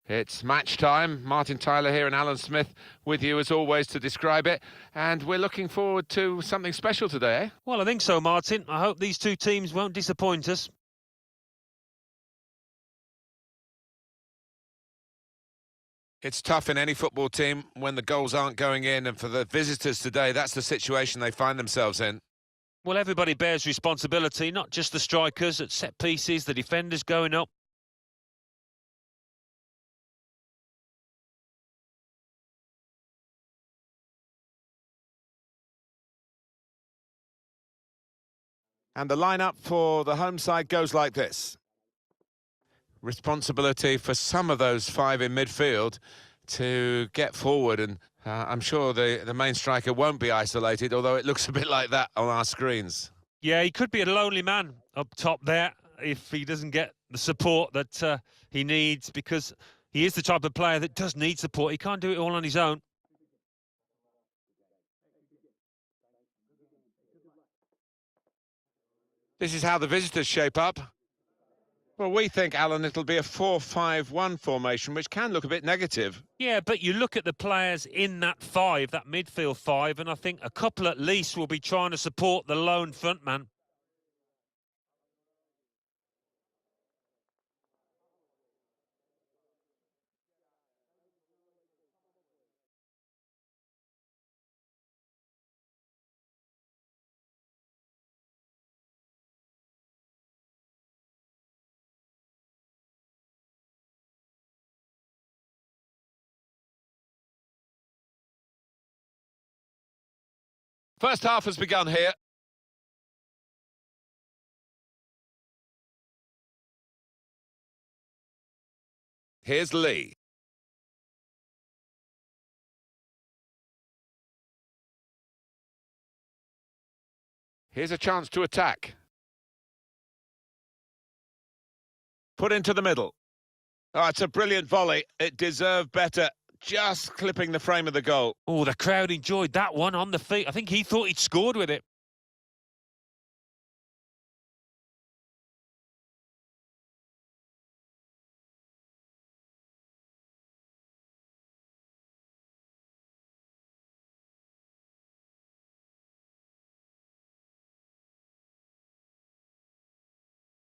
It's match time. Martin Tyler here and Alan Smith with you as always to describe it. And we're looking forward to something special today, eh? Well, I think so, Martin. I hope these two teams won't disappoint us. It's tough in any football team when the goals aren't going in, and for the visitors today, that's the situation they find themselves in. Well, everybody bears responsibility, not just the strikers at set pieces, the defenders going up. And the lineup for the home side goes like this. Responsibility for some of those five in midfield to get forward, and I'm sure the main striker won't be isolated, although it looks a bit like that on our screens. Yeah, he could be a lonely man up top there if he doesn't get the support that he needs, because he is the type of player that does need support. He can't do it all on his own. This is how the visitors shape up. Well, we think, Alan, it'll be a 4-5-1 formation, which can look a bit negative. Yeah, but you look at the players in that five, that midfield five, and I think a couple at least will be trying to support the lone front man. First half has begun here. Here's Lee. Here's a chance to attack. Put into the middle. Oh, it's a brilliant volley. It deserved better. Just clipping the frame of the goal. Oh, the crowd enjoyed that one on the feet. I think he thought he'd scored with it.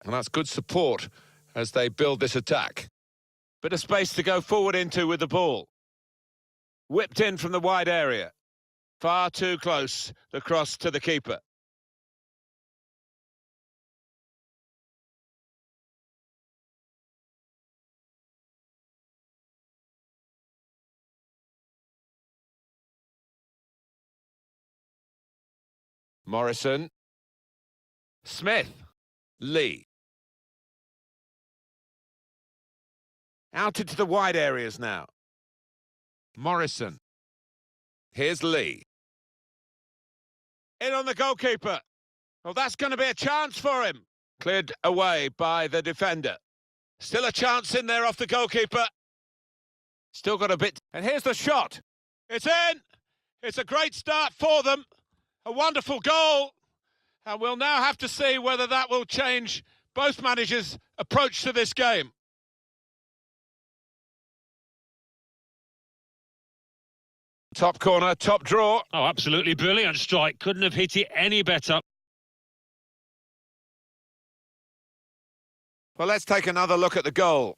And that's good support as they build this attack. Bit of space to go forward into with the ball. Whipped in from the wide area. Far too close, the cross to the keeper. Morrison. Smith. Lee. Out into the wide areas now. Morrison. Here's Lee. In on the goalkeeper. Well, that's going to be a chance for him. Cleared away by the defender. Still a chance in there off the goalkeeper. Still got a bit. And here's the shot. It's in. It's a great start for them. A wonderful goal. And we'll now have to see whether that will change both managers' approach to this game. Top corner, top draw. Oh, absolutely brilliant strike. Couldn't have hit it any better. Well, let's take another look at the goal.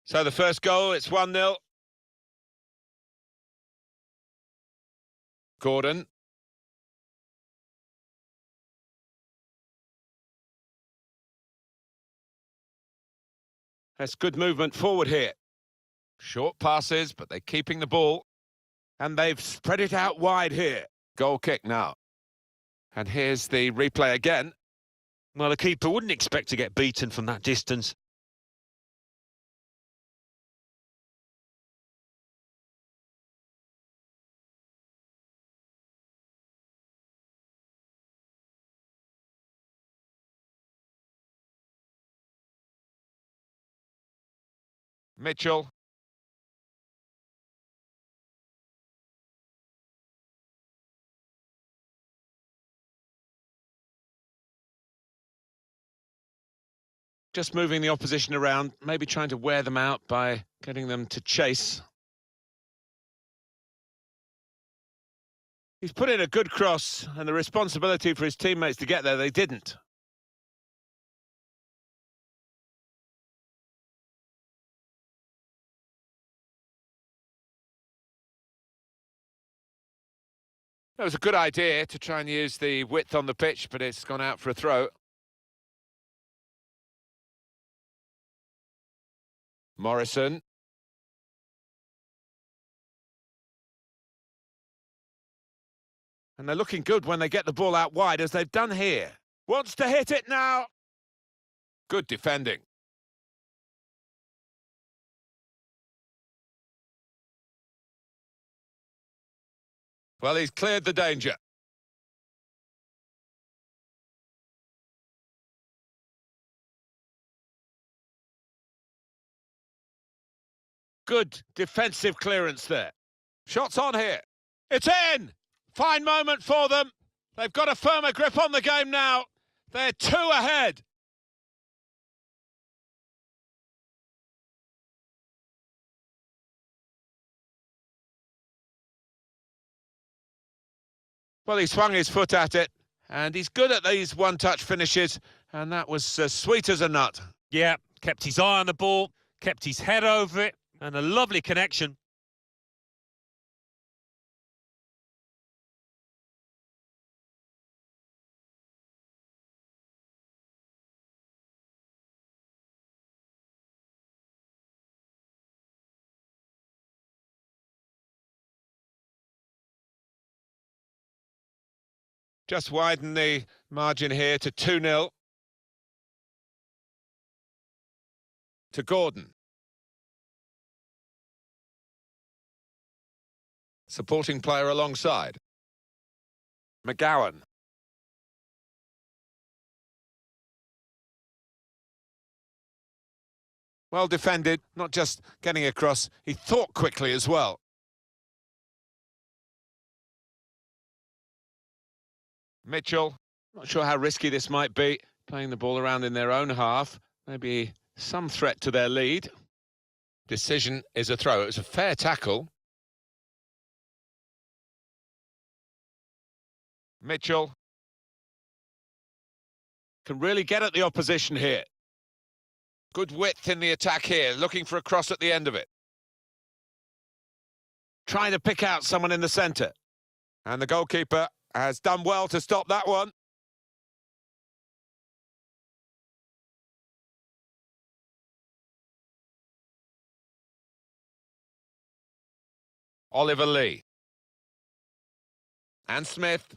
So the first goal, it's 1-0. Gordon. That's good movement forward here. Short passes, but they're keeping the ball. And they've spread it out wide here. Goal kick now. And here's the replay again. Well, the keeper wouldn't expect to get beaten from that distance. Mitchell. Just moving the opposition around, maybe trying to wear them out by getting them to chase. He's put in a good cross, and the responsibility for his teammates to get there, they didn't. That was a good idea to try and use the width on the pitch, but it's gone out for a throw. Morrison. And they're looking good when they get the ball out wide, as they've done here. Wants to hit it now. Good defending. Well, he's cleared the danger. Good defensive clearance there. Shots on here. It's in! Fine moment for them. They've got a firmer grip on the game now. They're 2 ahead. Well, he swung his foot at it, and he's good at these one-touch finishes, and that was as sweet as a nut. Yeah, kept his eye on the ball, kept his head over it, and a lovely connection. Just widen the margin here to 2-0. To Gordon. Supporting player alongside. McGowan. Well defended, not just getting across, he thought quickly as well. Mitchell, not sure how risky this might be, playing the ball around in their own half. Maybe some threat to their lead. Decision is a throw. It was a fair tackle. Mitchell can really get at the opposition here. Good width in the attack here, looking for a cross at the end of it. Trying to pick out someone in the centre. And the goalkeeper has done well to stop that one. Oliver Lee. And Smith.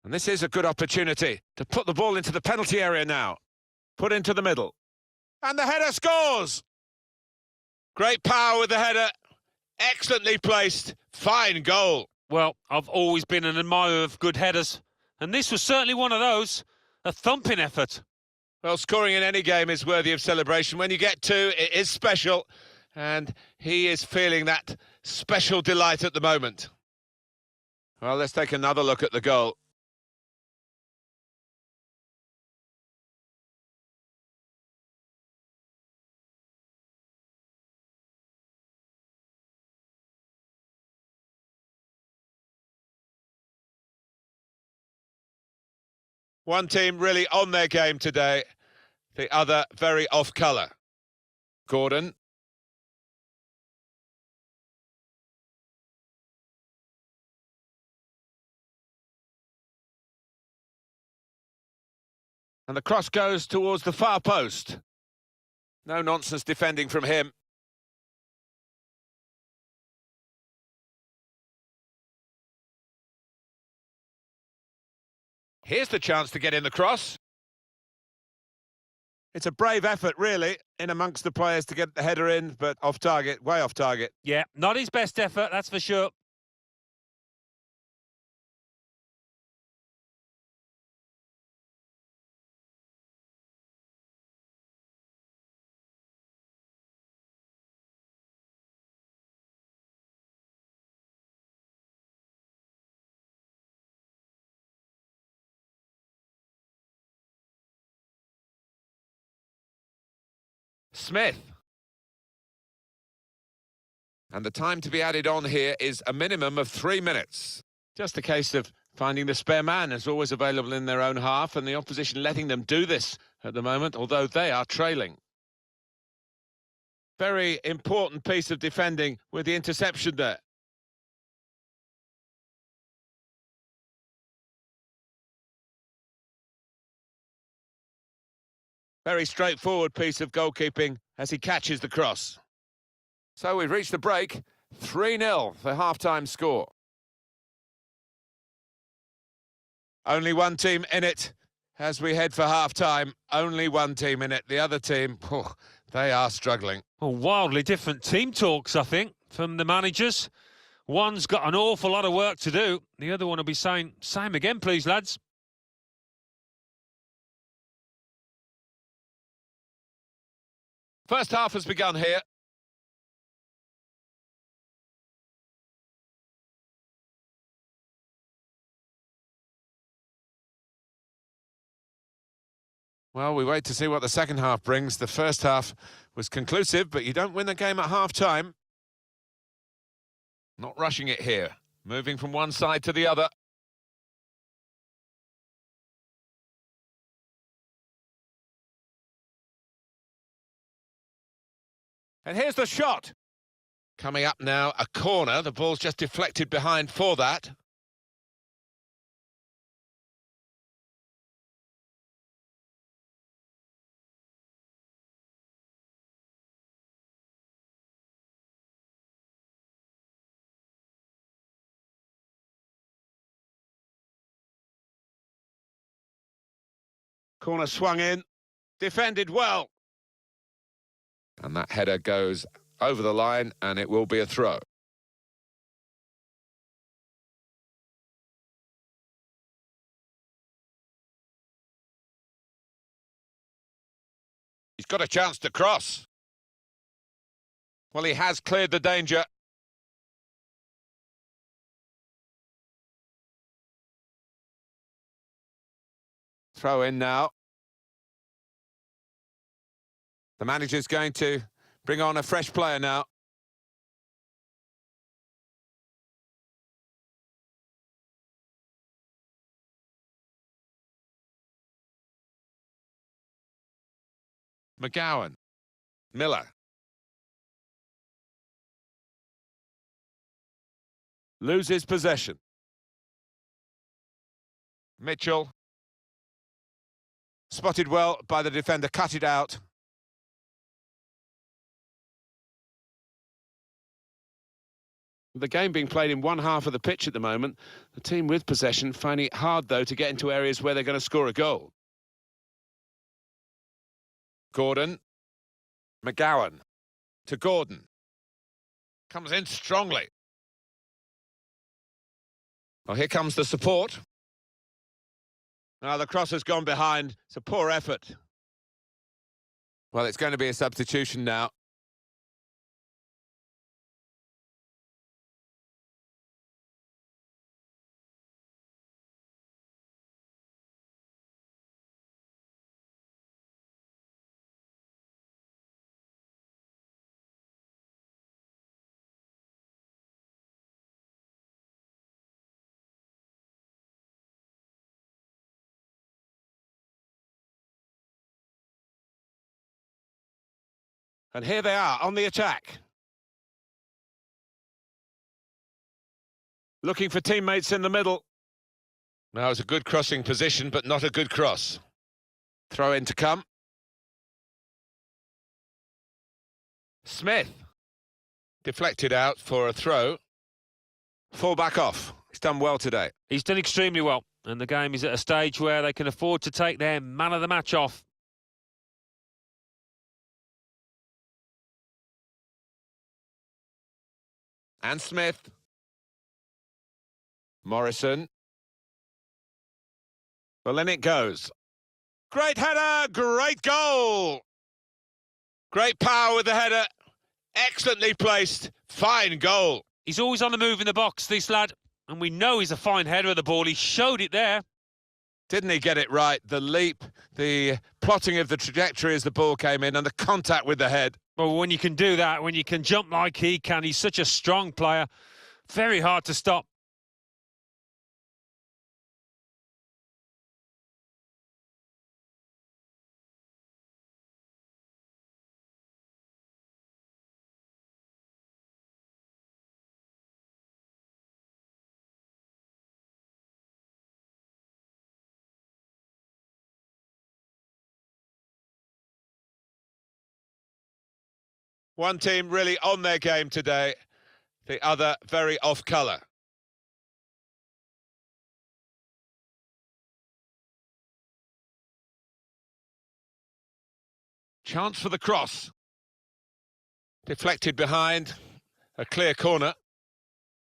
And this is a good opportunity to put the ball into the penalty area now. Put into the middle. And the header scores! Great power with the header. Excellently placed. Fine goal. Well, I've always been an admirer of good headers, and this was certainly one of those. A thumping effort. Well, scoring in any game is worthy of celebration. When you get 2, it is special, and he is feeling that special delight at the moment. Well, let's take another look at the goal. One team really on their game today, the other very off colour. Gordon. And the cross goes towards the far post. No nonsense defending from him. Here's the chance to get in the cross. It's a brave effort, really, in amongst the players to get the header in, but off target, way off target. Yeah, not his best effort, that's for sure. Smith. And the time to be added on here is a minimum of 3 minutes. Just a case of finding the spare man is always available in their own half, and the opposition letting them do this at the moment, although they are trailing. Very important piece of defending with the interception there. Very straightforward piece of goalkeeping as he catches the cross. So we've reached the break. 3-0, the half-time score. Only one team in it as we head for half-time. Only one team in it. The other team, they are struggling. Well, wildly different team talks, I think, from the managers. One's got an awful lot of work to do. The other one will be saying, same again, please, lads. First half has begun here. Well, we wait to see what the second half brings. The first half was conclusive, but you don't win the game at half-time. Not rushing it here. Moving from one side to the other. And here's the shot. Coming up now, a corner. The ball's just deflected behind for that. Corner swung in, defended well. And that header goes over the line, and it will be a throw. He's got a chance to cross. Well, he has cleared the danger. Throw in now. The manager's going to bring on a fresh player now. McGowan. Miller. Loses possession. Mitchell. Spotted well by the defender, cut it out. The game being played in one half of the pitch at the moment. The team with possession finding it hard, though, to get into areas where they're going to score a goal. Gordon. McGowan. To Gordon. Comes in strongly. Well, here comes the support. Now the cross has gone behind. It's a poor effort. Well, it's going to be a substitution now. And here they are on the attack. Looking for teammates in the middle. Now it's a good crossing position, but not a good cross. Throw in to come. Smith. Deflected out for a throw. Full back off. He's done well today. He's done extremely well, and the game is at a stage where they can afford to take their man of the match off. And Smith. Morrison. Well, in it goes. Great header, great goal. Great power with the header. Excellently placed, fine goal. He's always on the move in the box, this lad, and we know he's a fine header of the ball. He showed it there. Didn't he get it right? The leap, the plotting of the trajectory as the ball came in, and the contact with the head. Well, when you can do that, when you can jump like he can, he's such a strong player. Very hard to stop. One team really on their game today, the other very off colour. Chance for the cross. Deflected behind, a clear corner.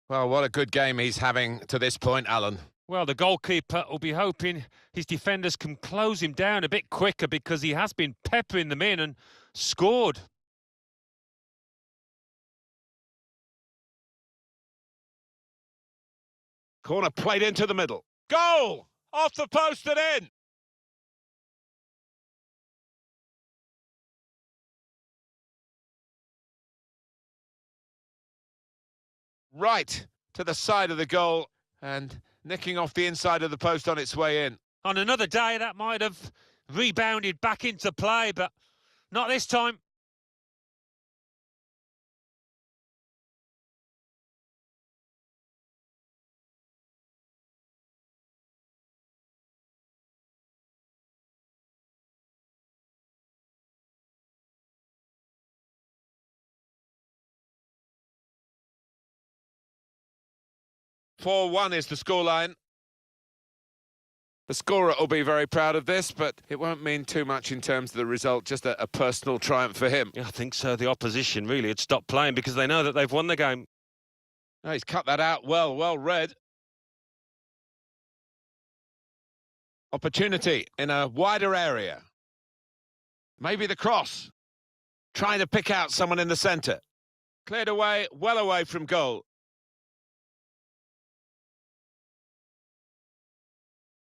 Well, what a good game he's having to this point, Alan. Well, the goalkeeper will be hoping his defenders can close him down a bit quicker because he has been peppering them in and scored. Corner played into the middle. Goal! Off the post and in! Right to the side of the goal and nicking off the inside of the post on its way in. On another day, that might have rebounded back into play, but not this time. "4-1 is the scoreline. The scorer will be very proud of this, but it won't mean too much in terms of the result, just a personal triumph for him. Yeah, I think so. The opposition really had stopped playing because they know that they've won the game. Oh, he's cut that out well read. Opportunity in a wider area. Maybe the cross. Trying to pick out someone in the centre. Cleared away, well away from goal.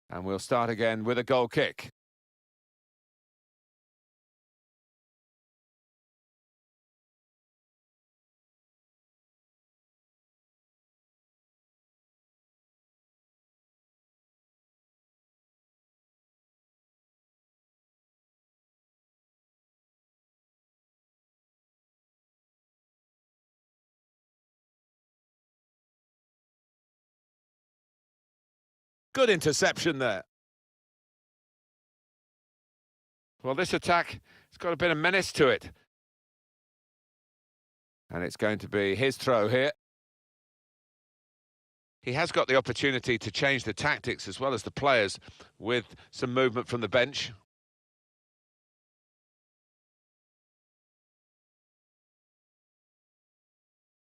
And we'll start again with a goal kick. Good interception there. Well, this attack has got a bit of menace to it. And it's going to be his throw here. He has got the opportunity to change the tactics as well as the players with some movement from the bench.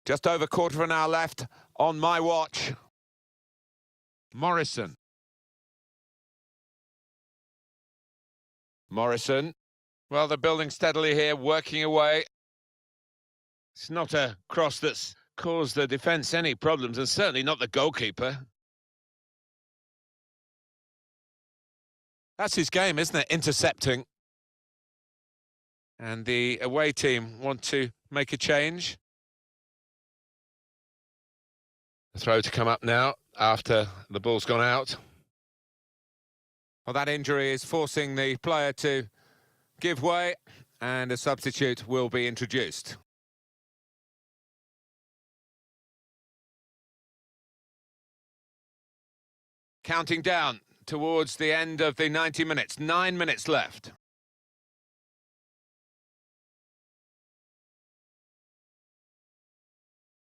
Just over quarter of an hour left on my watch. Morrison. Well, they're building steadily here, working away. It's not a cross that's caused the defence any problems, and certainly not the goalkeeper. That's his game, isn't it? Intercepting. And the away team want to make a change. The throw to come up now after the ball's gone out. Well, that injury is forcing the player to give way, and a substitute will be introduced. Counting down towards the end of the 90 minutes. 9 minutes left.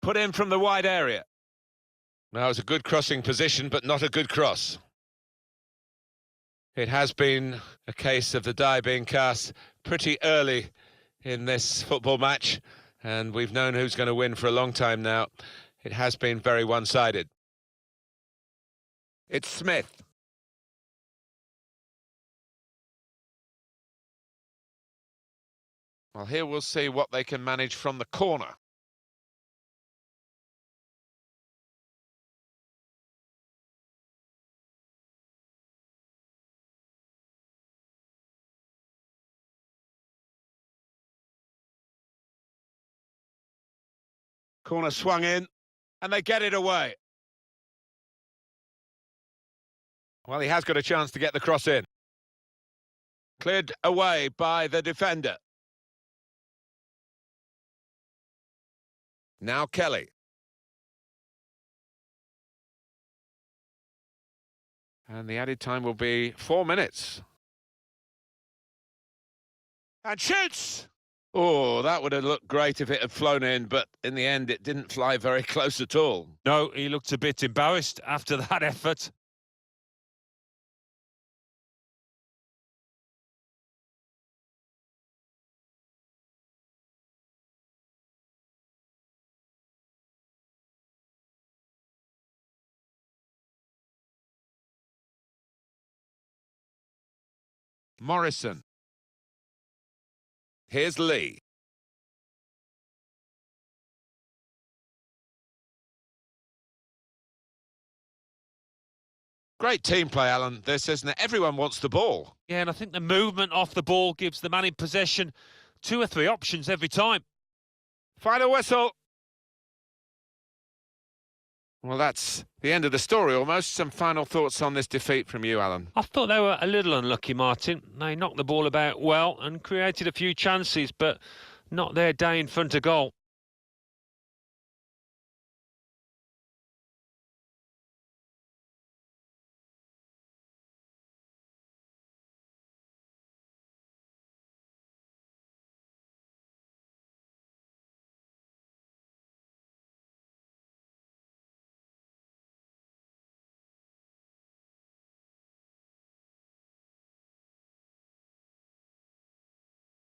Put in from the wide area. Now it's a good crossing position, but not a good cross. It has been a case of the die being cast pretty early in this football match, and we've known who's going to win for a long time now. It has been very one-sided. It's Smith. Well, here we'll see what they can manage from the corner. Corner swung in, and they get it away. Well, he has got a chance to get the cross in. Cleared away by the defender. Now Kelly. And the added time will be 4 minutes. And shoots! Oh, that would have looked great if it had flown in, but in the end it didn't fly very close at all. No, he looked a bit embarrassed after that effort. Morrison. Here's Lee. Great team play, Alan, this, isn't it? Everyone wants the ball. Yeah, and I think the movement off the ball gives the man in possession 2 or 3 options every time. Final whistle. Well, that's the end of the story almost. Some final thoughts on this defeat from you, Alan? I thought they were a little unlucky, Martin. They knocked the ball about well and created a few chances, but not their day in front of goal.